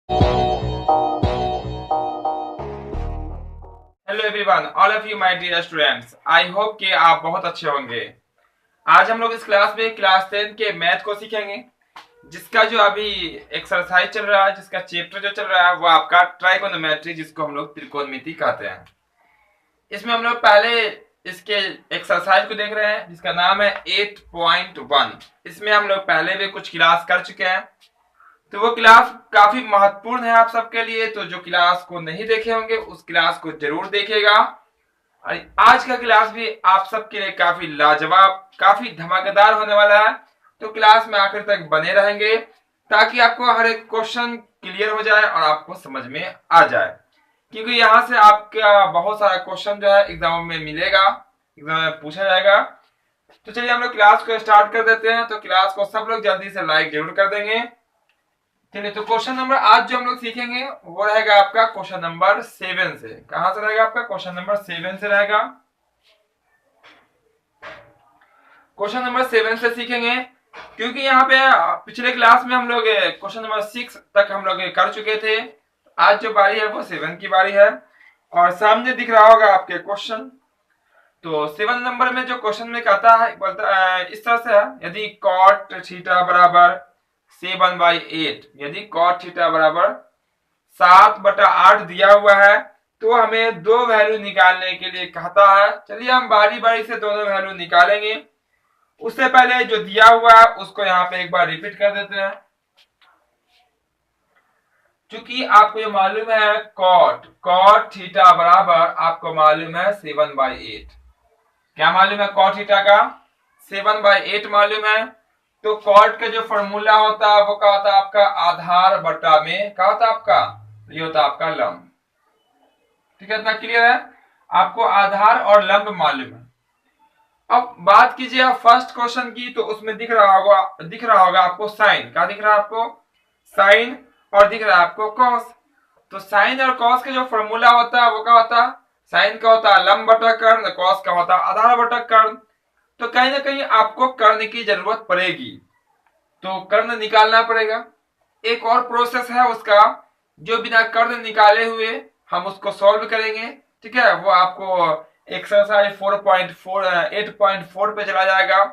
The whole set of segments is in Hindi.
Hello everyone, all of you my dear students. I hope कि आप बहुत अच्छे होंगे। आज हम लोग इस क्लास में क्लास 10 के मैथ को सीखेंगे, जिसका जो अभी एक्सरसाइज चल रहा है, जिसका चैप्टर जो चल रहा है वो आपका ट्राइगोनोमेट्री, जिसको हम लोग त्रिकोणमिति कहते हैं। इसमें हम लोग पहले इसके एक्सरसाइज को देख रहे हैं, जिसका नाम है 8.1। इसमें हम लोग पहले भी कुछ क्लास कर चुके हैं, तो वो क्लास काफी महत्वपूर्ण है आप सबके लिए। तो जो क्लास को नहीं देखे होंगे उस क्लास को जरूर देखिएगा। और आज का क्लास भी आप सबके लिए काफी लाजवाब, काफी धमाकेदार होने वाला है। तो क्लास में आखिर तक बने रहेंगे ताकि आपको हर एक क्वेश्चन क्लियर हो जाए और आपको समझ में आ जाए, क्योंकि यहाँ से आपका बहुत सारा क्वेश्चन जो है एग्जाम में मिलेगा, एग्जाम में पूछा जाएगा। तो चलिए हम लोग क्लास को स्टार्ट कर देते हैं। तो क्लास को सब लोग जल्दी से लाइक जरूर कर देंगे। चलिए, तो क्वेश्चन नंबर आज जो हम लोग सीखेंगे वो रहेगा आपका क्वेश्चन नंबर 7 से। कहां से रहेगा आपका? क्वेश्चन नंबर 7 से रहेगा। क्वेश्चन नंबर 7 से सीखेंगे, क्योंकि यहाँ पे पिछले क्लास में हम लोग क्वेश्चन नंबर 6 तक हम लोग कर चुके थे। आज जो बारी है वो 7 की बारी है, और सामने दिख रहा होगा आपके क्वेश्चन। तो 7 नंबर में जो क्वेश्चन में कहता है, बोलता इस तरह से है, यदि कॉट थीटा बराबर 7/8, यदि कॉट थीटा बराबर 7/8 दिया हुआ है तो हमें दो वैल्यू निकालने के लिए कहता है। चलिए हम बारी बारी से दोनों वैल्यू निकालेंगे। उससे पहले जो दिया हुआ है उसको यहाँ पे एक बार रिपीट कर देते हैं। क्योंकि आपको ये मालूम है कॉट थीटा बराबर आपको मालूम है 7/8। क्या मालूम है? कॉट थीटा का 7/8 मालूम है। तो कॉट का जो फॉर्मूला होता है वो क्या होता है आपका? आधार बटा में क्या होता है आपका? ये होता है आपका लंब। ठीक है, इतना क्लियर है? आपको आधार और लंब मालूम है। अब बात कीजिए आप फर्स्ट क्वेश्चन की, तो उसमें दिख रहा होगा आपको साइन। क्या दिख रहा है आपको? साइन। और दिख रहा है आपको कॉस। तो साइन और कॉस का जो फॉर्मूला होता है वो क्या होता है? साइन का होता है लंब बटा कर्ण, कॉस का होता है आधार बटा कर्ण। तो कहीं ना कहीं आपको कर्ण की जरूरत पड़ेगी, तो कर्ण निकालना पड़ेगा। एक और प्रोसेस है उसका, जो बिना कर्ण निकाले हुए हम उसको सॉल्व करेंगे। ठीक है, वो आपको एक्सरसाइज 8.4 पे चला जाएगा।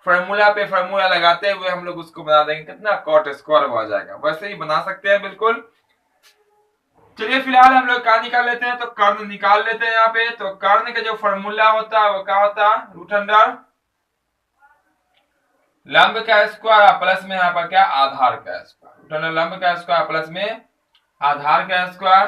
फॉर्मूला पे फॉर्मूला लगाते हुए हम लोग उसको बना देंगे, कितना? कॉट स्क्वायर हो जाएगा। वैसे ही बना सकते हैं बिल्कुल। चलिए फिलहाल हम लोग क्या निकाल लेते हैं, तो कर्ण निकाल लेते हैं यहाँ पे। तो कर्ण का जो फॉर्मूला होता है वो क्या होता है? रूट अंडर लंब का स्क्वायर प्लस में यहाँ पर क्या? आधार का स्क्वायर। रूट अंडर लंब का स्क्वायर प्लस में आधार का स्क्वायर।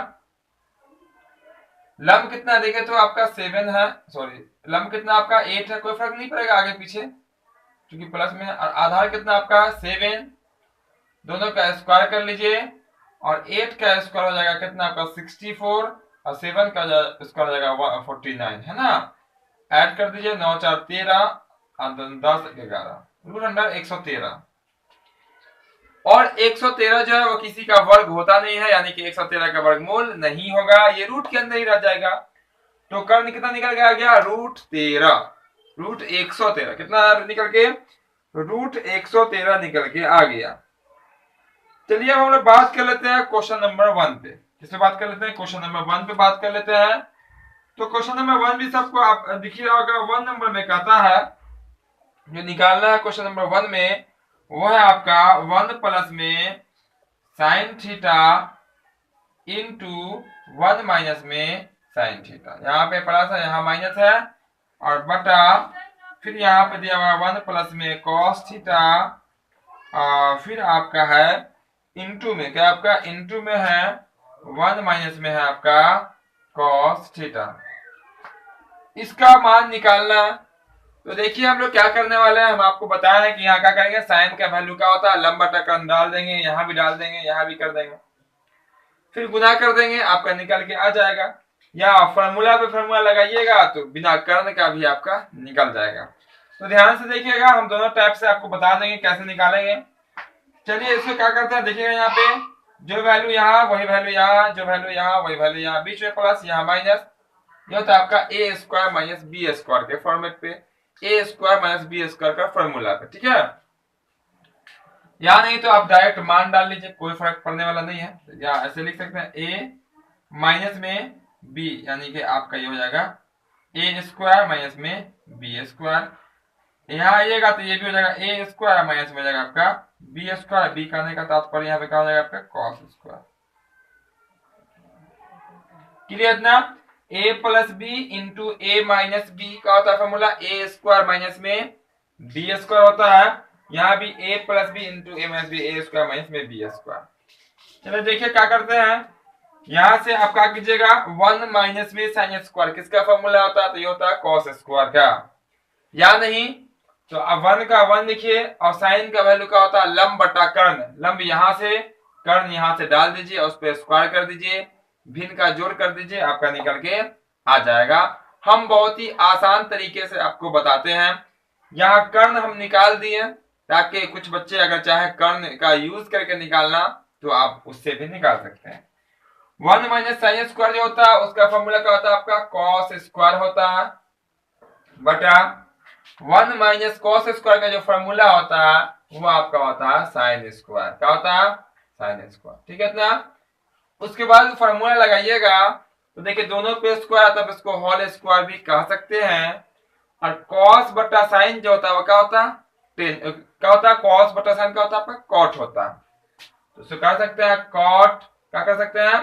लंब कितना देखे तो आपका 7 है, सॉरी लंब कितना आपका 8 है, कोई फर्क नहीं पड़ेगा आगे पीछे, क्योंकि प्लस में। और आधार कितना आपका? 7। दोनों का स्क्वायर कर लीजिए, और 8 का स्क्वायर हो जाएगा कितना आपका? 64। और 7 का स्क्वायर हो जाएगा 49, है ना? ऐड कर दीजिए, 9 4 13 और 10 11, रूट अंडर 113। और 113 जो है वो किसी का वर्ग होता नहीं है, यानी कि 113 का वर्गमूल नहीं होगा, ये रूट के अंदर ही रह जाएगा। तो कर्ण कितना निकल के आ गया? रूट 13। रूट 113 कितना निकल के? रूट 113 निकल के आ गया। चलिए हम लोग बात कर लेते हैं क्वेश्चन नंबर 1 पे। किस पे बात कर लेते हैं? क्वेश्चन नंबर 1 पे बात कर लेते हैं। तो क्वेश्चन नंबर 1 भी सबको आप दिख ही रहा होगा। 1 नंबर में कहता है, जो निकालना है क्वेश्चन नंबर 1 में, वो है आपका 1 प्लस में साइन थीटा इंटू 1 माइनस में साइन थीटा। यहाँ पे प्लस है, यहाँ माइनस है, और बटा फिर यहाँ पे दिया हुआ 1 प्लस में कॉस थीटा, और फिर आपका है इंटू में क्या? आपका इंटू में है 1 माइनस में है आपका कॉस थीटा। इसका मान निकालना। तो देखिए हम लोग क्या करने वाले हैं, हम आपको बताया है कि यहाँ क्या करेंगे, साइन का वैल्यू क्या होता है? लंब बटा कर्ण डाल देंगे, यहाँ भी डाल देंगे, यहाँ भी कर देंगे, फिर गुना कर देंगे, आपका निकल के आ जाएगा। या फॉर्मूला पे फॉर्मूला लगाइएगा तो बिना कर्ण का भी आपका निकल जाएगा। तो ध्यान से देखिएगा, हम दोनों टाइप से आपको बता देंगे कैसे निकालेंगे। चलिए इसको क्या करते हैं, देखिएगा यहाँ पे जो वैल्यू यहाँ वही वैल्यू यहाँ, जो वैल्यू यहाँ वही वैल्यू यहाँ, बीच में प्लस, यहाँ माइनस। ये होता है आपका ए स्क्वायर माइनस बी स्क्वायर के फॉर्मेट पे, ए स्क्वायर माइनस बी स्क्वायर का फॉर्मूला पे। ठीक है, या नहीं तो आप डायरेक्ट मान डाल लीजिए, कोई फर्क पड़ने वाला नहीं है। या ऐसे लिख सकते हैं ए माइनस में बी, यानी कि आपका ये हो जाएगा ए स्क्वायर माइनस में बी स्क्वायर। यहाँ आइएगा तो ये भी हो जाएगा ए स्क्वायर माइनस में हो जाएगा आपका बी स्क्वायर। बी करने का तात्पर्य यहाँ पे क्या हो जाएगा आपका कॉस स्क्वायर। क्लियर ना? ए प्लस बी इंटू ए माइनस बी का होता है फॉर्मूला, ए स्क्वायर माइनस में बी स्क्वायर होता है। यहाँ भी ए प्लस बी इंटू ए माइनस बी, ए स्क्वायर माइनस में बी स्क्वायर। चलो देखिए क्या करते हैं, यहां से आप क्या कीजिएगा, 1 माइनस में साइन स्क्वायर किसका फॉर्मूला होता है, तो ये होता है कॉस स्क्वायर का। या नहीं तो अब 1 का 1 लिखिए, और साइन का वैल्यू का होता है लंब बटा कर्ण। लंब यहां से, कर्ण यहां से डाल दीजिए और उस पर स्क्वायर कर दीजिए, भिन्न का जोड़ कर दीजिए, आपका निकल के आ जाएगा। हम बहुत ही आसान तरीके से आपको बताते हैं। यहाँ कर्ण हम निकाल दिए, ताकि कुछ बच्चे अगर चाहे कर्ण का यूज करके निकालना तो आप उससे भी निकाल सकते हैं। 1 माइनस साइन स्क्वायर जो होता है उसका फॉर्मूला क्या होता है आपका कॉस स्क्वायर होता है, बटा 1 माइनस कॉस स्क्वायर का जो फॉर्मूला होता है वो आपका होता है साइन स्क्वायर। क्या होता है, साइन स्क्वायर। ठीक है ना? उसके बाद फॉर्मूला लगाइएगा तो देखिए दोनों पे स्क्वायर आता है, इसको होल स्क्वायर भी कह सकते हैं। और कॉस बटा साइन जो होता है वो क्या होता है, क्या होता है, कॉस बटा साइन का होता है आपका कॉट होता है। तो उसको कर सकते हैं कॉट, क्या कर सकते हैं,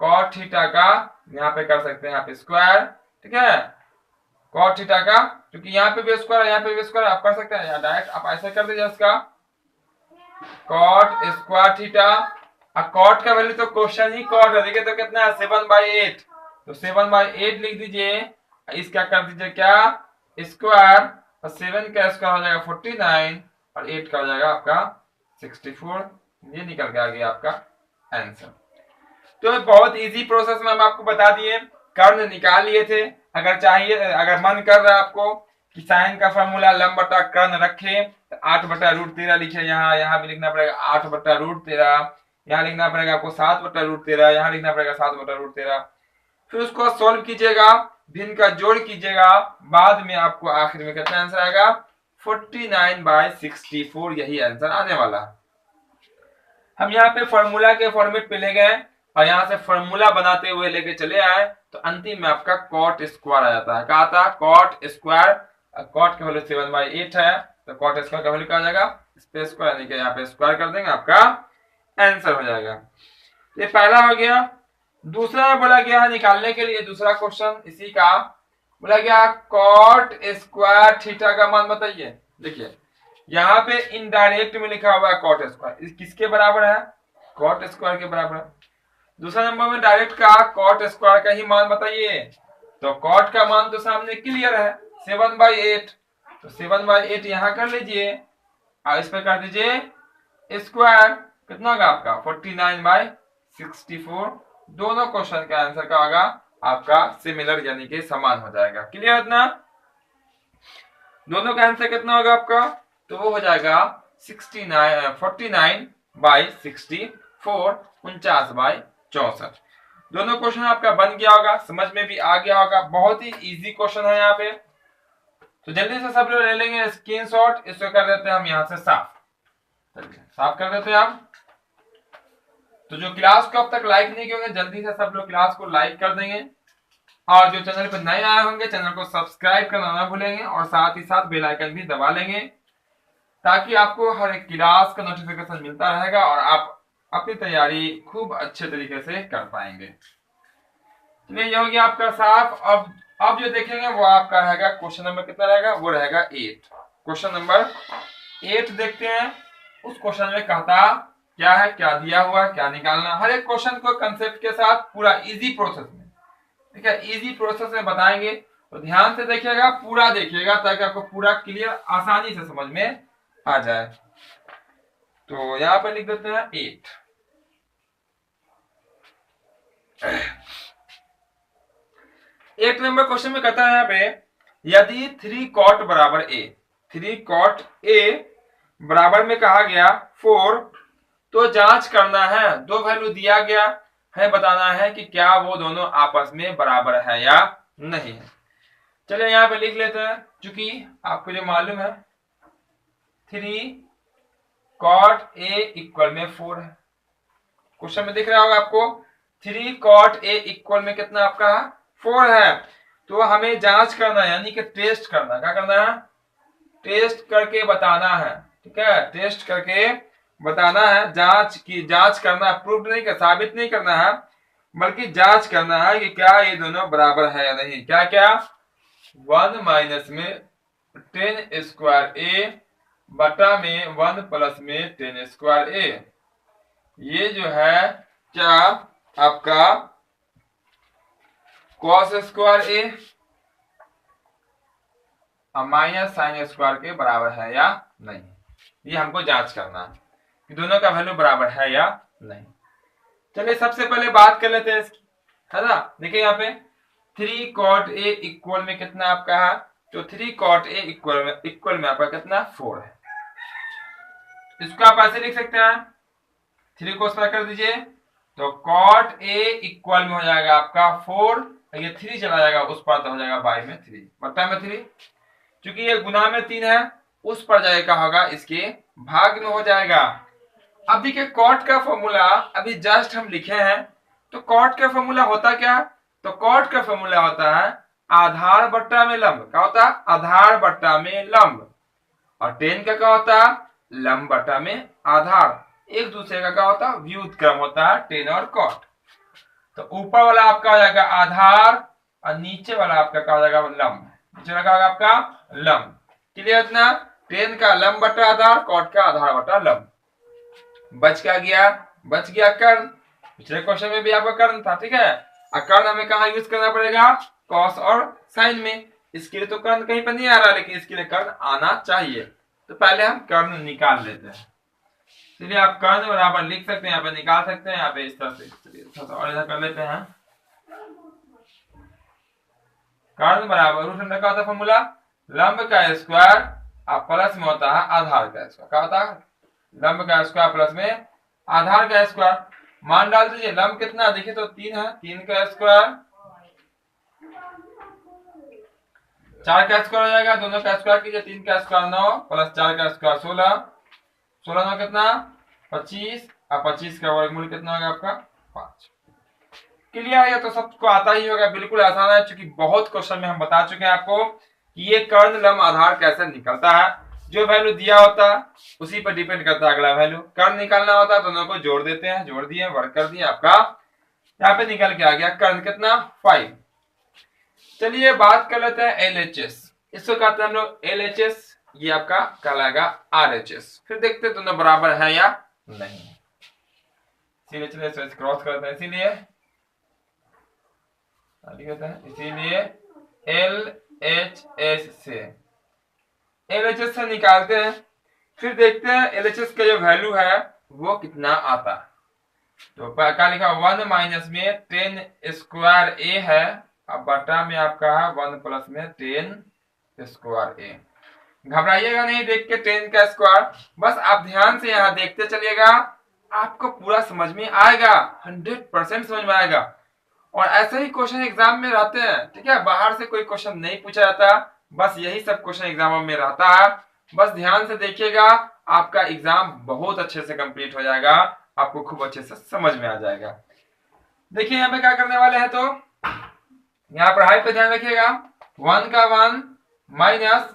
कॉट थीटा का यहाँ पे कर सकते हैं आप स्क्वायर। ठीक है, कॉट थीटा का, क्योंकि यहाँ पे भी स्क्वायर है यहाँ पे भी स्क्वायर, आप कर सकते हैं डायरेक्ट आप ऐसे कर दीजिए इसका कॉट स्क्वायर थीटा। और कॉट का वैल्यू तो क्वेश्चन ही कॉट है, देखिए तो कितना है 7/8, तो 7/8 लिख दीजिए। इसका कर दीजिए क्या स्क्वायर, और 7 का स्क्वायर हो जाएगा 49 और 8 का हो जाएगा आपका 64। ये निकल के आ गया आपका आंसर। तो बहुत इजी प्रोसेस में हम आपको बता दिए, कर्ण निकाल लिए थे। अगर चाहिए, अगर मन कर रहा है आपको कि साइन का फॉर्मूला लंब बटा कर्ण रखे, तो 8/√13 लिखे, यहाँ भी लिखना पड़ेगा 8/√13, यहाँ लिखना पड़ेगा आपको 7/√13, यहाँ लिखना पड़ेगा 7/√13। फिर उसको सॉल्व कीजिएगा, भिन्न का जोड़ कीजिएगा, बाद में आपको आखिर में कितना आंसर आएगा 49/64, यही आंसर आने वाला। हम यहाँ पे फॉर्मूला के फॉर्मेट पे ले गए और यहाँ से फॉर्मूला बनाते हुए लेके चले आए, तो अंतिम में आपका कॉट स्क्वायर आ जाता है। कहा था कॉट स्क्वायर, कॉट का वैल्यू 7/8 है, तो कॉट स्क्वायर का वैल्यू क्या हो जाएगा, स्पेस स्क्वायर, यानी कि यहाँ पे स्क्वायर कर देंगे, आपका आंसर हो जाएगा। ये पहला हो गया। दूसरा में बोला गया है निकालने के लिए, दूसरा क्वेश्चन इसी का बोला गया कॉट स्क्वायर थीटा का मान बताइए। देखिए यहाँ पे इनडायरेक्ट में लिखा हुआ है कॉट स्क्वायर, किसके बराबर है, कॉट स्क्वायर के बराबर है। दूसरा नंबर में डायरेक्ट का कॉट स्क्वायर का ही मान बताइए, तो कॉट का मान तो सामने क्लियर है 7/8, तो 7/8 यहाँ कर लीजिए और इस पे कर दीजिए स्क्वायर, कितना होगा आपका 49/64। दोनों क्वेश्चन का आंसर का होगा आपका सिमिलर, यानी कि समान हो जाएगा। क्लियर है ना? दोनों का आंसर कितना होगा आपका, तो वो हो जाएगा 49/64, 49/64। दोनों क्वेश्चन आपका बन गया होगा, समझ में भी आ गया होगा, बहुत ही इजी क्वेश्चन है यहाँ पे। तो जल्दी से सब लोग ले लेंगे स्क्रीनशॉट, इसको कर देते हैं हम यहाँ से साफ, साफ कर देते हैं हम। तो जो क्लास को अब तक लाइक नहीं किए होंगे, जल्दी से सब लोग क्लास को लाइक कर देंगे, और जो चैनल पर नए आए होंगे चैनल को सब्सक्राइब करना ना भूलेंगे, और साथ ही साथ बेल आइकन भी दबा लेंगे, ताकि आपको हर एक क्लास का नोटिफिकेशन मिलता रहेगा और आप अपनी तैयारी खूब अच्छे तरीके से कर पाएंगे। चलिए ये हो गया आपका साफ। अब जो देखेंगे वो आपका रहेगा क्वेश्चन नंबर कितना रहेगा, वो रहेगा 8। क्वेश्चन नंबर 8 देखते हैं। उस क्वेश्चन में कहता क्या है, क्या दिया हुआ, क्या निकालना, हर एक क्वेश्चन को कंसेप्ट के साथ पूरा इजी प्रोसेस में, ठीक है, इजी प्रोसेस में बताएंगे। तो ध्यान से देखिएगा, पूरा देखिएगा, ताकि आपको पूरा क्लियर आसानी से समझ में आ जाए। तो यहाँ पर लिख देते हैं 8। एक नंबर क्वेश्चन में कहता है यहाँ पे, यदि 3 cot बराबर a, 3 cot a बराबर में कहा गया 4, तो जांच करना है, दो वैल्यू दिया गया है, बताना है कि क्या वो दोनों आपस में बराबर है या नहीं है। चलिए यहाँ पे लिख लेते हैं, चूंकि आपको जो मालूम है 3 कॉट ए इक्वल में 4 है। क्वेश्चन में दिख रहा होगा आपको 3 कॉट ए इक्वल में कितना आपका 4 है। तो हमें जांच करना है, यानी कि टेस्ट करना है। क्या करना है? टेस्ट करके बताना है। ठीक है, टेस्ट करके बताना है, जांच करना है, प्रूफ नहीं कर, साबित नहीं करना है, बल्कि जांच करना है कि क्या ये दोनों बराबर है या नहीं। क्या क्या? 1 माइनस में 10 स्क्वायर ए बटा में 1 प्लस में 10 स्क्वायर ए, ये जो है क्या आपका कॉस स्क्वायर ए माइनस साइन स्क्वायर के बराबर है या नहीं, ये हमको जांच करना है कि दोनों का वैल्यू बराबर है या नहीं। चलिए सबसे पहले बात कर लेते हैं इसकी, है ना। देखिए यहाँ पे 3 कॉट ए इक्वल में कितना आपका है, तो 3 कॉट ए इक्वल में आपका कितना 4 है। इसको आप ऐसे लिख सकते हैं, 3 को उस पर कर दीजिए तो कॉट ए इक्वल में हो जाएगा आपका 4, ये 3 चला जाएगा उस पर तो हो जाएगा बाई में 3 बट्टा में 3, क्योंकि ये गुना में 3 है, उस पर जाएगा होगा इसके भाग में हो जाएगा। अब देखिए कॉट का फॉर्मूला अभी जस्ट हम लिखे हैं, तो कॉट का फॉर्मूला होता क्या? तो कॉट का फॉर्मूला होता है आधार बट्टा में लंब। क्या होता है? आधार बट्टा में लंब। और टेन का क्या होता है? लंब बट्टा में आधार। एक दूसरे का क्या होता है? व्युत्क्रम होता है टेन और कॉट। तो ऊपर वाला आपका हो जाएगा आधार और नीचे वाला आपका क्या हो जाएगा? लंब। नीचे वाला क्या होगा आपका? लंब। क्लियर इतना? टेन का लंब बट्टा आधार, कॉट का आधार बट्टा लंब। बच गया कर्ण। पिछले क्वेश्चन में भी आपका कर्ण था, ठीक है। कर्ण हमें कहाँ यूज करना पड़ेगा? कॉस और साइन में। इसके लिए तो कर्ण कहीं पर नहीं आ रहा, लेकिन इसके लिए कर्ण आना चाहिए। तो पहले हम कर्ण निकाल लेते हैं। चलिए आप कर्ण बराबर लिख सकते हैं, यहाँ पे निकाल सकते हैं, यहाँ पे इस तरह से। चलिए थोड़ा और इधर कर लेते हैं। कर्ण बराबर रूट अंडर का होता है फॉर्मूला लंब का स्क्वायर प्लस में होता है आधार का स्क्वायर। क्या होता है? लंब का स्क्वायर प्लस में आधार का स्क्वायर। मान डाल दीजिए, लंब कितना देखिए तो 3 है, 3 का स्क्वायर 4 का स्क्वायर हो जाएगा, दोनों का स्क्वायर कीजिए, 3 का स्क्वायर 9 प्लस 4 का स्क्वायर 16, 16 9 कितना 25 और 25 का वर्गमूल कितना होगा आपका 5। क्लियर है? तो सबको आता ही होगा, बिल्कुल आसान है, क्योंकि बहुत क्वेश्चन में हम बता चुके हैं आपको कि ये कर्ण लंब आधार कैसे निकलता है। जो वैल्यू दिया होता है उसी पर डिपेंड करता है अगला वैल्यू। कर्ण निकालना होता है, दोनों को जोड़ देते हैं, जोड़ दिए, वर्ग कर दिए, आपका यहाँ पे निकल के आ गया कर्ण कितना 5। चलिए बात कर लेते हैं LHS। इसको कहते हैं हम लोग LHS, ये आपका कहलाएगा RHS। फिर देखते हैं दोनों बराबर है या नहीं। इसीलिए चलिए क्रॉस करते हैं, इसीलिए LHS से निकालते हैं। फिर देखते हैं LHS का जो वैल्यू है वो कितना आता है। तो क्या लिखा 1 माइनस में 10 स्क्वायर ए है, अब बटा में आपका है 1 प्लस में 10 स्क्वायर ए। घबराइएगा नहीं देख के 10 का स्क्वायर, बस आप ध्यान से यहाँ देखते चलिएगा, आपको पूरा समझ में आएगा, 100% समझ में आएगा। और ऐसे ही क्वेश्चन एग्जाम में रहते हैं, ठीक है। बाहर से कोई क्वेश्चन नहीं पूछा जाता, बस यही सब क्वेश्चन एग्जाम में रहता है। बस ध्यान से देखिएगा, आपका एग्जाम बहुत अच्छे से कंप्लीट हो जाएगा, आपको खूब अच्छे से समझ में आ जाएगा। देखिए यहाँ पे क्या करने वाले हैं, तो यहाँ पढ़ाई पे ध्यान रखिएगा। 1 का 1 माइनस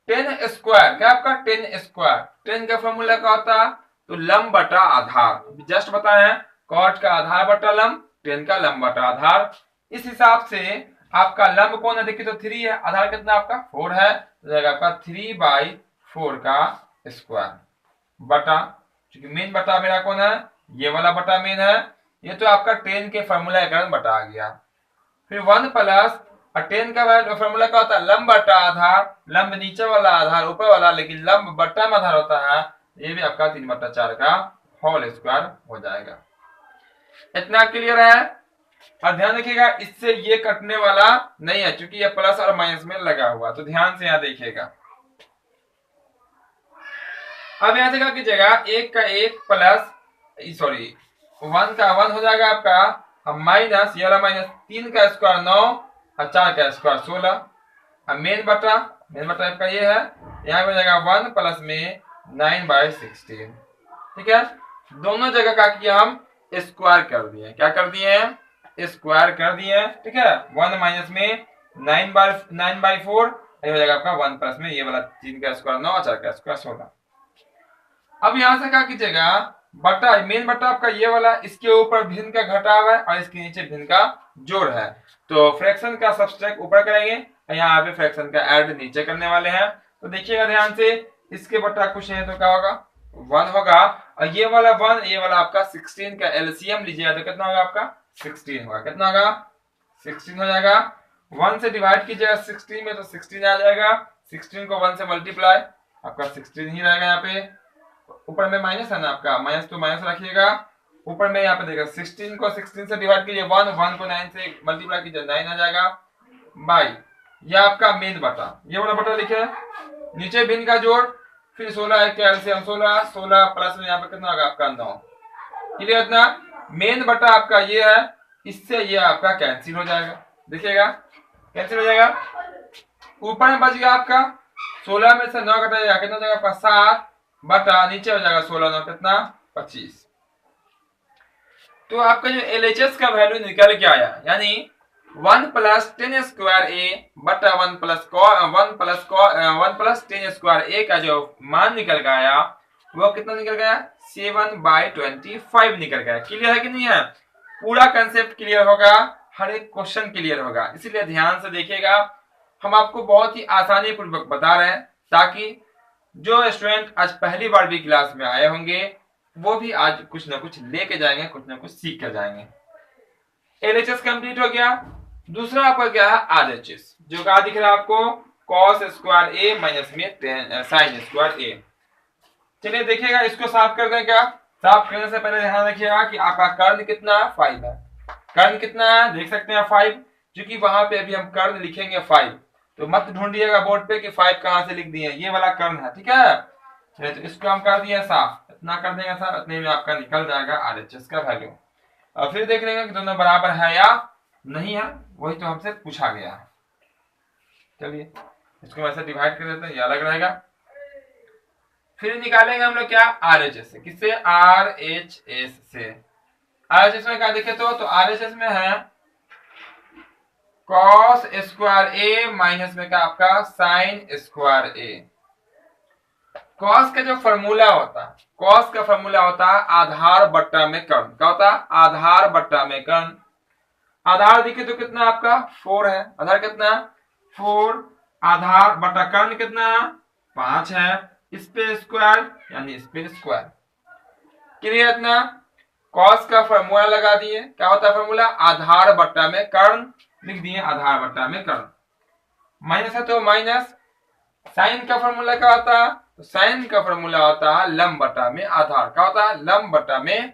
10 स्क्वायर, क्या आपका 10 स्क्वायर। 10 का फॉर्मूला क्या होता है? तो लंब बटा आधार, जस्ट बताए हैं, कॉट का आधार बटा लंब, 10 का लंब बटा आधार। इस हिसाब से आपका लंब कौन है? देखिए तो 3 है, आधार कितना आपका 4 है, तो जाएगा आपका 3/4 का स्क्वायर बटा, क्योंकि मेन बटा मेरा कौन है? ये वाला बटा मेन है। ये तो आपका 10 के फॉर्मूला के कारण बटा आ गया। फिर 1 प्लस 10 का फॉर्मूला क्या होता है? लंब बटा आधार, लंब नीचे वाला आधार ऊपर वाला, लेकिन लंब बट्टा में आधार होता है, ये भी आपका 3/4 का होल स्क्वायर हो जाएगा। इतना क्लियर है? और ध्यान रखिएगा, इससे ये कटने वाला नहीं है, क्योंकि ये प्लस और माइनस में लगा हुआ, तो ध्यान से यहाँ देखिएगा। अब यहाँ से क्या कीजिएगा, 1 का 1 प्लस 1 का 1 हो जाएगा आपका, अब माइनस ये वाला माइनस 3 का स्क्वायर 9 और 4 का स्क्वायर 16। अब मेन बटा आपका ये है, यहाँ हो जाएगा 1 प्लस में 9/16। ठीक है, दोनों जगह का किया हम स्क्वायर कर दिए। क्या कर दिए हैं? स्क्वायर कर दिए। ठीक है, 1 माइनस में 9/4 हो जाएगा आपका 1 प्लस में ये वाला 3 का स्क्वायर 9, 4 का स्क्वायर 16। अब यहां से क्या कीजिएगा, बटा मेन बटा आपका ये वाला, इसके ऊपर भिन्न का घटाव है और इसके नीचे भिन्न का जोड़ है। तो फ्रैक्शन का सबट्रैक्ट ऊपर करेंगे, यहाँ पे फ्रैक्शन का ऐड नीचे करने वाले हैं। तो देखिएगा ध्यान से, इसके बटा कुछ है तो क्या होगा 1 होगा, और ये वाला 1 ये वाला आपका 16 का एलसीएम लीजिएगा तो कितना होगा आपका 16 होगा। कितना होगा 16 हो जाएगा। 1 से डिवाइड कीजिएगा 16 में तो 16 आ जाएगा। 16 को 1 से मल्टीप्लाई आपका 16 ही रहेगा। यहाँ पे ऊपर में माइनस है ना आपका, माइनस तो माइनस रखिएगा। ऊपर में यहाँ पे देखिए 16 को 16 से डिवाइड कीजिए 1, 1 को 9 से मल्टीप्लाई कीजिए 9 आ जाएगा बाई ये आपका मेन बटा, ये वाला बटा लिखे, नीचे भिन्न का जोड़, फिर 16 के एलसीएम 16, 16 प्लस में यहाँ पे कितना होगा आपका 9। क्लियर? इतना मेन बटा आपका ये है, इससे ये आपका कैंसिल हो जाएगा। देखिएगा कैंसिल हो जाएगा। ऊपर में बच गया आपका 16 में से 9 घटा जाएगा, कितना हो जाएगा आपका 7 बटा नीचे हो जाएगा 16 9 कितना 25। तो आपका जो एलएचएस का वैल्यू निकल के आया, यानी 1 प्लस 10 स्क्वायर ए बटा 1 प्लस 10 स्क्वायर ए का जो मान निकल के आया वो कितना निकल गया 7/25 निकल गया। क्लियर है कि नहीं है? पूरा कंसेप्ट क्लियर होगा, हर एक क्वेश्चन क्लियर होगा, इसीलिए ध्यान से देखिएगा। हम आपको बहुत ही आसानी पूर्वक बता रहे हैं ताकि जो स्टूडेंट आज पहली बार भी क्लास में आए होंगे वो भी आज कुछ ना कुछ लेके जाएंगे, कुछ ना कुछ सीख कर जाएंगे। एलएचएस कंप्लीट हो गया। दूसरा आपका क्या है आरएचएस, जो क्या दिख रहा है आपको cos स्क्वायर ए माइनस में sin स्क्वायर ए। चलिए देखिएगा, इसको साफ कर दें। क्या साफ करने से पहले ध्यान रखिएगा कि आपका कर्ण कितना 5 है। कर्ण कितना है देख सकते हैं 5, क्योंकि वहां पे अभी हम कर्ण लिखेंगे 5, तो मत ढूंढिएगा बोर्ड पे कि 5 कहां से लिख दिए, ये वाला कर्ण है। ठीक है, चलिए तो इसको हम कर दिए साफ, इतना कर देंगे साफ, इतने में आपका निकल जाएगा आरएचएस का वैल्यू। और फिर देख लेंगे कि दोनों बराबर है या नहीं है, वही तो हमसे पूछा गया है। चलिए इसको ऐसे डिवाइड कर देते हैं, ये अलग रहेगा। फिर निकालेंगे हम लोग क्या आरएचएस से। किससे? आरएचएस से। आरएचएस में क्या देखे तो आरएचएस में है cos स्क्वायर ए माइनस में क्या आपका sin स्क्वायर ए। cos का जो फॉर्मूला होता है, cos का फॉर्मूला होता है आधार बट्टा में कर्ण। क्या होता है? आधार बट्टा में कर्ण। आधार दिखे तो कितना आपका 4 है, आधार कितना 4, आधार बटा कर्ण कितना 5 है, इस पे स्क्वायर यानी इस पे स्क्वायर। क्लियर? इतना cos का फॉर्मूला लगा दिए। क्या होता है फॉर्मूला? आधार बट्टा में कर्ण लिख दिए, आधार बट्टा में कर्ण। माइनस है तो माइनस। साइन का फॉर्मूला क्या होता है? तो साइन का फॉर्मूला होता है लंब बटा में आधार। क्या होता है? लंब बटा में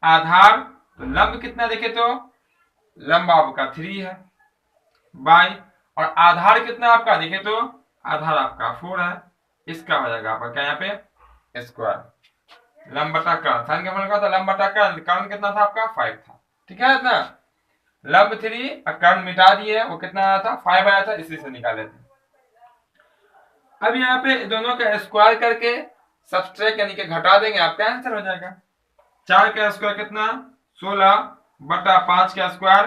आधार। तो लंब कितना देखे तो लंब आपका 3 है बाई, और आधार कितना आपका देखे तो आधार आपका 4 है, इसका हो जाएगा आपका क्या यहाँ पे स्क्वायर। लंब बटा कर्ण, साइन का फॉर्मूला था लंब बटा कर्ण, कर्ण कितना था आपका 5 था। ठीक है, इतना लंब 3 और कर्ण मिटा दिए, वो कितना आया था 5 आया था, इसी से निकाले थे। अब यहाँ पे दोनों का स्क्वायर करके सबट्रैक्ट यानी कि घटा देंगे, आपका आंसर हो जाएगा। 4 का स्क्वायर कितना 16 बटा 5 का स्क्वायर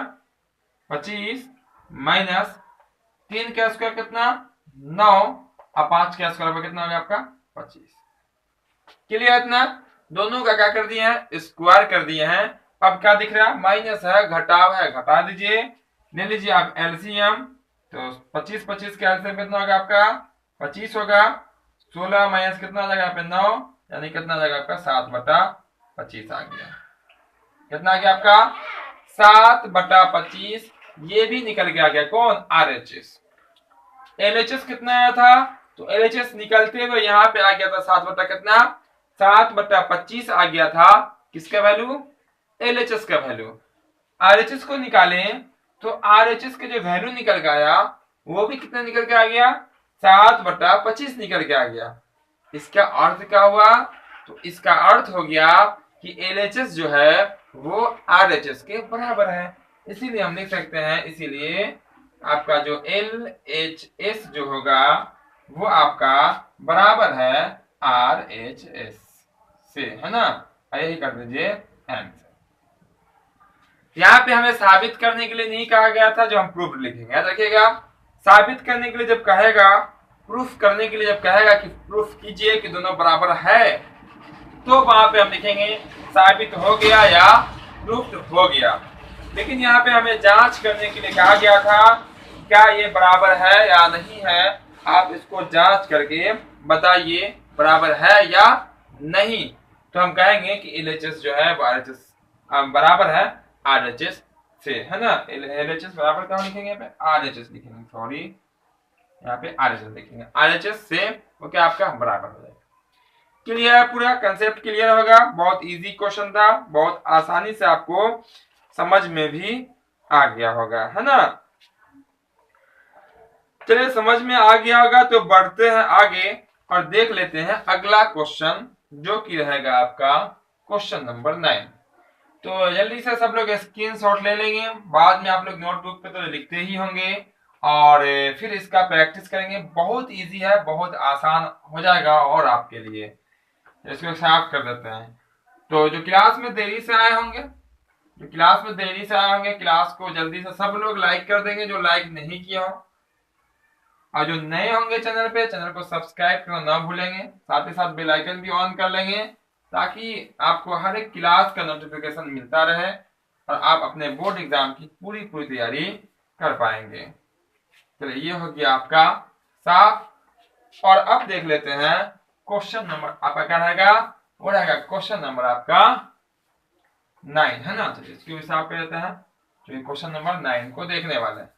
25 माइनस 3 का स्क्वायर कितना 9 और 5 का स्क्वायर कितना हो गया आपका 25। क्लियर? इतना दोनों का क्या कर दिए हैं स्क्वायर कर दिए हैं। अब क्या दिख रहा है माइनस है घटाव है, घटा दीजिए, ले लीजिए आप एलसीएम। तो 25 25 का एलसीएम कितना होगा आपका 25 होगा। 16 माइनस कितना आ जाएगा यहाँ पे 9, यानी कितना आ जाएगा आपका 7/25 आ गया। कितना आ गया आपका 7/25। ये भी निकल के आ गया कौन आरएचएस। एलएचएस कितना आया था? तो एलएचएस निकलते हुए यहाँ पे आ गया था 7/25 आ गया था। किसका वैल्यू? एलएचएस का वैल्यू। आरएचएस को निकालें तो आरएचएस के जो वैल्यू निकल के आया वो भी कितना निकल के आ गया 7/25 निकल के आ गया। इसका अर्थ क्या हुआ? तो इसका अर्थ हो गया कि एलएचएस जो है वो आरएचएस के बराबर है, इसीलिए हम लिख सकते हैं, इसीलिए आपका जो एलएचएस जो होगा वो आपका बराबर है RHS से, है ना, यही कर दीजिए एन से। यहाँ पे हमें साबित करने के लिए नहीं कहा गया था, जो हम प्रूफ लिखेंगे, याद रखिएगा। साबित करने के लिए जब कहेगा, प्रूफ करने के लिए जब कहेगा कि प्रूफ कीजिए कि दोनों बराबर है, तो वहां पे हम लिखेंगे साबित हो गया या प्रूफ हो गया। लेकिन यहाँ पे हमें जांच करने के लिए कहा गया था, क्या ये बराबर है या नहीं है, आप इसको जांच करके बताइए बराबर है या नहीं। तो हम कहेंगे कि LHS जो है वो RHS बराबर है RHS से, है ना। LHS बराबर क्या लिखेंगे, यहाँ पे RHS लिखेंगे, सॉरी, यहाँ पे RHS लिखेंगे, RHS से वो क्या आपका बराबर हो जाएगा। क्लियर, पूरा कंसेप्ट क्लियर होगा। बहुत इजी क्वेश्चन था, बहुत आसानी से आपको समझ में भी आ गया होगा, है ना। चलिए, समझ में आ गया होगा तो बढ़ते हैं आगे और देख लेते हैं अगला क्वेश्चन, जो कि रहेगा आपका क्वेश्चन नंबर 9। तो जल्दी से सब लोग स्क्रीनशॉट ले लेंगे, बाद में आप लोग नोटबुक पे तो लिखते ही होंगे, और फिर इसका प्रैक्टिस करेंगे। बहुत इजी है, बहुत आसान हो जाएगा और आपके लिए। इसको साफ कर देते हैं। तो जो क्लास में देरी से आए होंगे, क्लास को जल्दी से सब लोग लाइक कर देंगे, जो लाइक नहीं किया हो, और जो नए होंगे चैनल पे, चैनल को सब्सक्राइब करना ना भूलेंगे, साथ ही साथ बेल आइकन भी ऑन कर लेंगे, ताकि आपको हर एक क्लास का नोटिफिकेशन मिलता रहे और आप अपने बोर्ड एग्जाम की पूरी तैयारी कर पाएंगे। चलिए, ये हो गया आपका साफ। और अब देख लेते हैं क्वेश्चन नंबर आपका क्या रहेगा, वो रहेगा क्वेश्चन नंबर आपका 9, है ना। चलिए, इसको भी साफ कर देते हैं। तो क्वेश्चन नंबर 9 को देखने वाले हैं।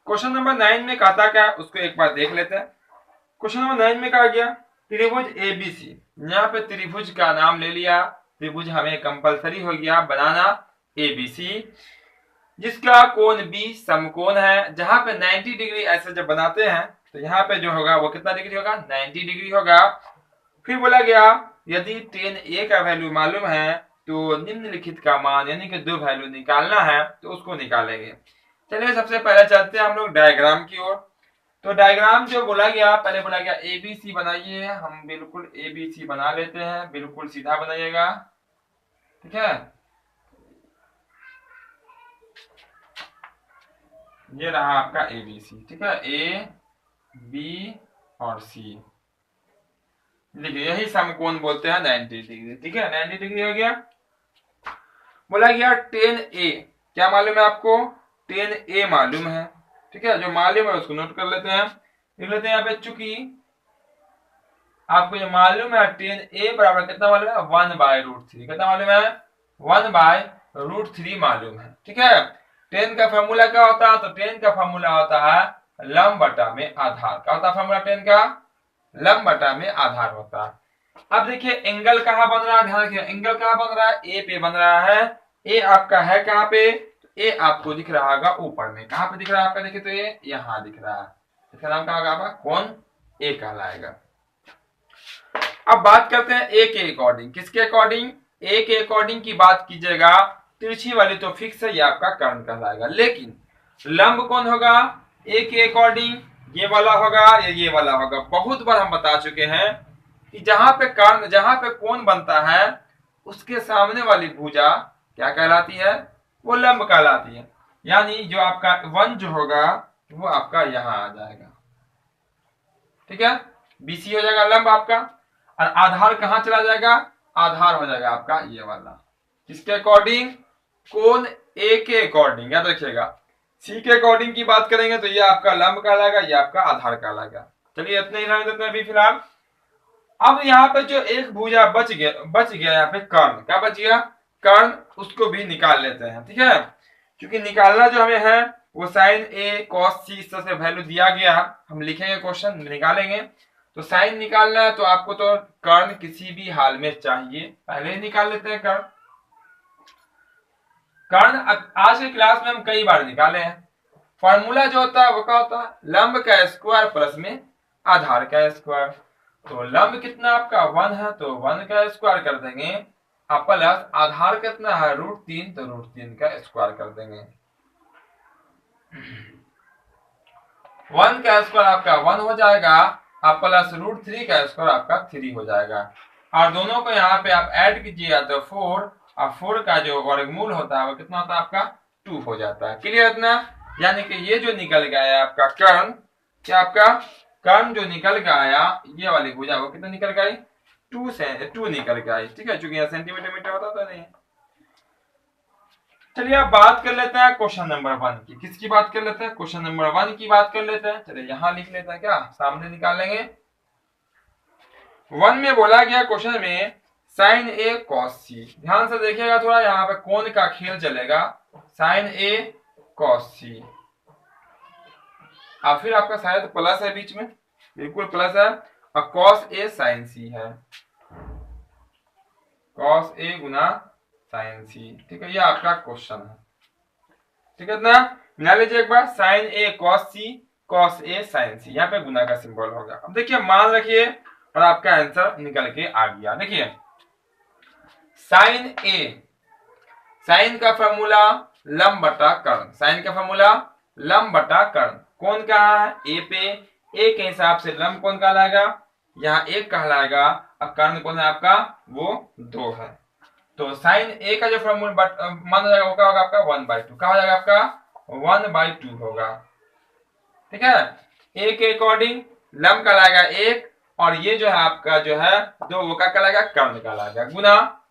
क्वेश्चन नंबर 9 में कहता क्या, उसको एक बार देख लेते हैं। क्वेश्चन नंबर 9 में कहा गया त्रिभुज ABC, यहाँ पे त्रिभुज का नाम ले लिया, त्रिभुज हमें कंपलसरी हो गया बनाना ABC, जिसका कोण B समकोण है। जहां पे 90 डिग्री ऐसे जब बनाते हैं तो यहाँ पे जो होगा वो कितना डिग्री होगा, 90 डिग्री होगा। फिर बोला गया यदि tan A का वैल्यू मालूम है तो निम्नलिखित का मान, यानी कि 2 वैल्यू निकालना है, तो उसको निकालेंगे। चलिए, सबसे पहले चलते हैं हम लोग डायग्राम की ओर। तो डायग्राम जो बोला गया, पहले बोला गया ABC बनाइए। हम बिल्कुल ABC बना लेते हैं, बिल्कुल सीधा बनाइएगा, ठीक है। ये रहा आपका ABC, ठीक है, A B और C। देखिए, यही समकोण बोलते हैं 90 डिग्री, ठीक है, 90 डिग्री हो गया। बोला गया tan A, क्या मालूम है आपको, tan A मालूम है, ठीक है। जो मालूम है उसको नोट कर लेते हैं, लिख लेते हैं यहाँ पे। चूंकि आपको जो मालूम है tan A बराबर कितना मालूम है, 1/√3, कितना मालूम है, 1/√3 मालूम है, ठीक है। tan का फॉर्मूला क्या होता है, तो tan का फॉर्मूला होता है लंब बटा में आधार। क्या होता है फॉर्मूला tan का, लंब बटा में आधार होता है। अब देखिए एंगल कहाँ बन रहा है, ध्यान रखिए, एंगल कहाँ बन रहा है, ए पे बन रहा है। ए आपका है कहाँ पे, ए आपको दिख रहा होगा ऊपर में। कहाँ पे दिख रहा है आपका, देखिए तो ये यहाँ दिख रहा है, इसका नाम क्या होगा आपका, कोण ए कहलाएगा। अब बात करते हैं ए के अकॉर्डिंग, किसके अकॉर्डिंग, ए के अकॉर्डिंग की बात कीजिएगा, तिरछी वाली तो फिक्स है, ये आपका कर्ण कहलाएगा। लेकिन लंब कौन होगा, ए के अकॉर्डिंग ये वाला होगा या ये वाला होगा। बहुत बार हम बता चुके हैं कि जहां पे कर्ण, जहां पे कोण बनता है, उसके सामने वाली भुजा क्या कहलाती है, वो लंब कहलाती है। यानी जो आपका 1 जो होगा वो आपका यहां आ जाएगा, ठीक है, BC हो जाएगा लंब आपका। और आधार कहां चला जाएगा, आधार हो जाएगा आपका ये वाला, किसके अकॉर्डिंग, कोण ए के अकॉर्डिंग। याद रखिएगा, सी के अकॉर्डिंग की बात करेंगे तो ये आपका लंब कहलाएगा, ये आपका आधार कहलाएगा। चलिए, इतने ही रहने देते हैं अभी फिलहाल। अब यहाँ पे जो एक भुजा बच गया यहाँ पे कर्ण, क्या बच गया, कर्ण, उसको भी निकाल लेते हैं, ठीक है। क्योंकि निकालना जो हमें है वो sin A cos C, इस तरह से वैल्यू दिया गया, हम लिखेंगे क्वेश्चन निकालेंगे। तो साइन निकालना है तो आपको तो कर्ण किसी भी हाल में चाहिए, पहले ही निकाल लेते हैं कर्ण। कर्ण आज के क्लास में हम कई बार निकाले हैं। फॉर्मूला जो होता है वो क्या होता है, लंब का स्क्वायर प्लस में आधार का स्क्वायर। तो लंब कितना आपका 1 है, तो 1 का स्क्वायर कर देंगे, अब प्लस आधार कितना है √3, तो √3 का स्क्वायर कर देंगे। 1 का स्क्वायर आपका 1 हो जाएगा, आप प्लस √3 का स्क्वायर आपका 3 हो जाएगा, और दोनों को यहाँ पे आप ऐड कीजिएगा तो 4, और 4 का जो वर्गमूल होता है वो कितना होता है आपका 2 हो जाता है। क्लियर इतना? यानी कि ये जो निकल गया है आपका कर्ण, क्या आपका कर्ण जो निकल के आया, ये वाली भुजा वो कितना निकल गई 2 निकल के आई। ठीक है, चूंकि यहाँ सेंटीमीटर मीटर होता तो नहीं। चलिए अब बात कर लेते हैं क्वेश्चन नंबर 1 की। किसकी बात कर लेते हैं? क्वेश्चन नंबर 1 की बात कर लेते हैं। चलिए यहां लिख लेते हैं, क्या सामने निकालेंगे। 1 में बोला गया क्वेश्चन में साइन ए कॉस सी। ध्यान से देखिएगा थोड़ा, यहाँ पे कोण का खेल चलेगा। साइन ए कॉस सी, और फिर आपका शायद प्लस है बीच में, बिल्कुल प्लस है, और कॉस ए साइन सी है, कॉस ए गुना साइन सी। ठीक है, ये आपका क्वेश्चन है। ठीक है ना, मिला लीजिए एक बार, sign A cos C, cos A sign सी, यहाँ पे गुना का सिंबल होगा। अब देखिए मान रखिए और आपका आंसर निकल के आ गया। देखिए साइन ए, साइन का फॉर्मूला लंब बटा कर्ण, साइन का फॉर्मूला लंब बटा कर्ण। कौन कहा है? ए पे, ए के हिसाब से लंब कौन कहलाएगा? यहाँ 1 कहलाएगा, और कर्ण कौन है आपका? वो 2 है। तो साइन ए का जो फॉर्मूला मान हो जाएगा वो क्या होगा आपका 1/2। क्या हो जाएगा आपका 1/2 होगा। ठीक है, ए के अकॉर्डिंग लंब कहलाएगा 1, और ये जो है आपका जो है 2, वो क्या कहलाएगा? कर्ण कहलाएगा। गुना,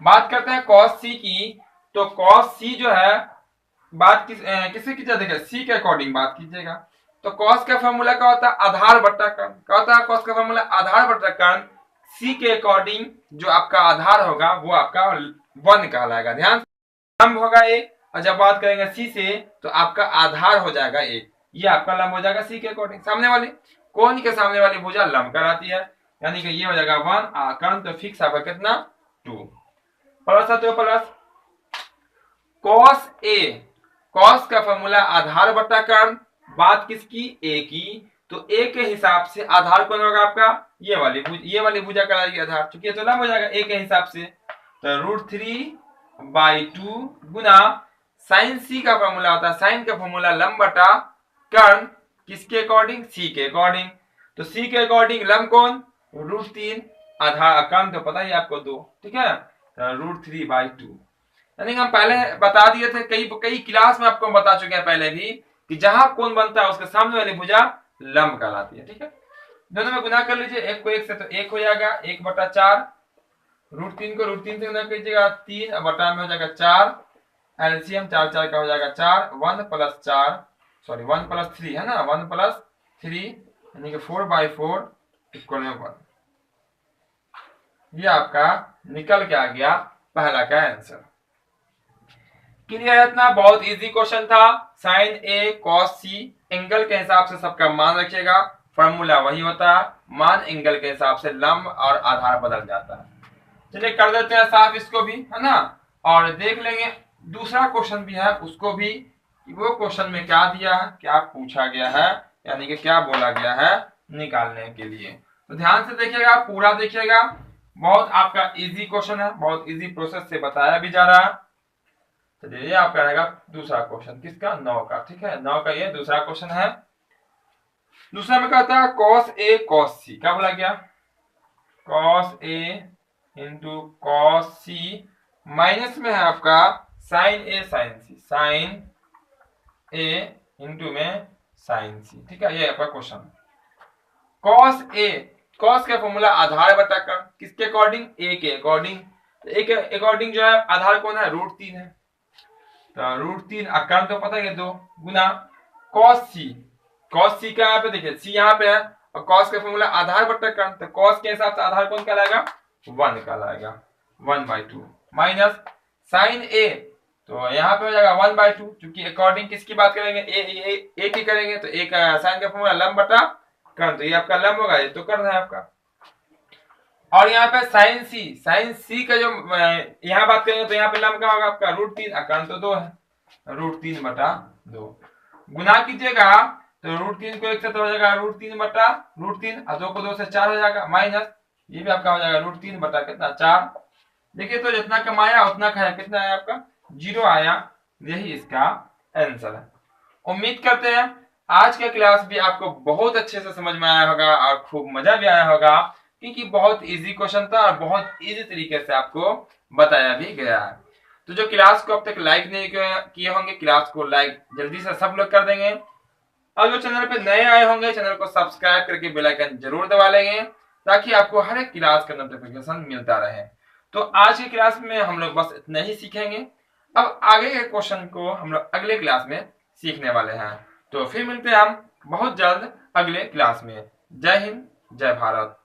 बात करते हैं कॉस सी की। तो कॉस सी जो है, बात किससे कीजिए? देखिए सी के अकॉर्डिंग बात कीजिएगा। तो कॉस का फॉर्मूला क्या होता है? आधार बट्टा कर्ण। क्या होता है कॉस का फॉर्मूला? आधार बट्टा कर्ण। सी के अकॉर्डिंग जो आपका आधार होगा वो आपका 1 कहलाएगा। ध्यान से, लंब होगा 1, और जब बात करेंगे सी से तो आपका आधार हो जाएगा 1, ये आपका लंब हो जाएगा सी के अकॉर्डिंग। सामने वाली कोण के सामने वाली भुजा लंब कहलाती है, यानी कि ये हो जाएगा 1, और कर्ण तो फिक्स आपका कितना 2। प्लस है तो प्लस कॉस ए, कॉस का फॉर्मूला आधार बट्टा कर्ण। बात किसकी? ए की। तो ए के हिसाब से आधार कौन होगा आपका? ये वाली भुजा कहलाएगी आधार, क्योंकि ये तो लंब हो जाएगा ए के हिसाब से। तो √3/2 गुना साइन सी का फॉर्मूला होता है, साइन का फॉर्मूला लंब बटा कर्ण, किसके अकॉर्डिंग? सी के अकॉर्डिंग। तो सी के अकॉर्डिंग लंब कौन? √3, आधार कर्ण तो पता ही आपको 2। ठीक है, तो √3/2। यानी हम पहले बता दिए थे, कई क्लास में आपको बता चुके हैं पहले भी, कि जहां कोण बनता है उसके सामने वाली भुजा लंब कहलाती है। ठीक है, दोनों में गुना कर लीजिए, 1 को 1 से तो 1 हो जाएगा, 1/4, √3 को √3 से गुना कीजिएगा 3, और बटा में हो जाएगा 4, एलसीएम 4 का हो जाएगा 4, 1 + 4, सॉरी 1 + 3 है ना, 1 + 3 यानी कि 4/4 इक्वल 1। ये आपका निकल के आ गया पहला का आंसर। क्लियर है इतना? बहुत इजी क्वेश्चन था। साइन ए कॉस सी, एंगल के हिसाब से सबका मान रखिएगा, फॉर्मूला वही होता है, मान एंगल के हिसाब से लंब और आधार बदल जाता है। चलिए कर देते हैं साफ इसको भी, है ना, और देख लेंगे दूसरा क्वेश्चन भी है उसको भी, कि वो क्वेश्चन में क्या दिया है, क्या पूछा गया है, यानी कि क्या बोला गया है निकालने के लिए। तो ध्यान से देखिएगा, पूरा देखिएगा, बहुत आपका इजी क्वेश्चन है, बहुत इजी प्रोसेस से बताया भी जा रहा है। चलिए ये आपका रहेगा दूसरा क्वेश्चन, किसका? 9 का। ठीक है, 9 का ये दूसरा क्वेश्चन है। दूसरा में कहता है cos a cos c। क्या बोला गया? cos a into cos c, minus में है आपका sin a sin c, sin a into में sin c। ठीक है, ये आपका क्वेश्चन। cos a, cos का फॉर्मूला आधार बटा कर्ण, किसके अकॉर्डिंग? a के अकॉर्डिंग। a के अकॉर्डिंग जो है आधार कौन है? √3 है, तो √3, कर्ण तो पता है 2, गुना cos c, cos c का यहाँ पे देखिए c यहाँ पे है, और cos का फॉर्मूला आधार बटा कर्ण, तो cos के हिसाब से आधार कौन कहलाएगा? 1 कहलाएगा, 1/2, माइनस sin a, तो यहाँ पे हो जाएगा 1/2, क्योंकि अकॉर्डिंग किसकी बात करेंगे? ए की करेंगे, तो एक साइन का फॉर्मूला लंब बटा कर्ण, तो ये आपका लंब होगा, ये तो कर्ण है आपका। और यहाँ पे साइन सी का जो यहाँ बात करेंगे तो यहाँ पे लंब का होगा आपका √3, कर्ण तो 2 है, √3/2 गुना कीजिएगा, तो √3 को 1 से तो हो जाएगा √3/√3, और 2 को 2 से 4 हो जाएगा, माइनस ये भी आपका हो जाएगा √3 कितना 4। देखिए तो जितना कमाया उतना खाया, कितना आया आपका? 0 आया, यही इसका आंसर है। उम्मीद करते हैं आज का क्लास भी आपको बहुत अच्छे से समझ में आया होगा और खूब मजा भी आया होगा, क्योंकि बहुत इजी क्वेश्चन था और बहुत इजी तरीके से आपको बताया भी गया है। तो जो क्लास को अब तक लाइक नहीं किए होंगे, क्लास को लाइक जल्दी से सब लोग कर देंगे, और जो चैनल पे नए आए होंगे चैनल को सब्सक्राइब करके बेल आइकन जरूर दबा लेंगे, ताकि आपको हर एक क्लास का नोटिफिकेशन मिलता रहे। तो आज की क्लास में हम लोग बस इतना ही सीखेंगे। अब आगे के क्वेश्चन को हम लोग अगले क्लास में सीखने वाले हैं। तो फिर मिलते हैं हम बहुत जल्द अगले क्लास में। जय हिंद, जय भारत।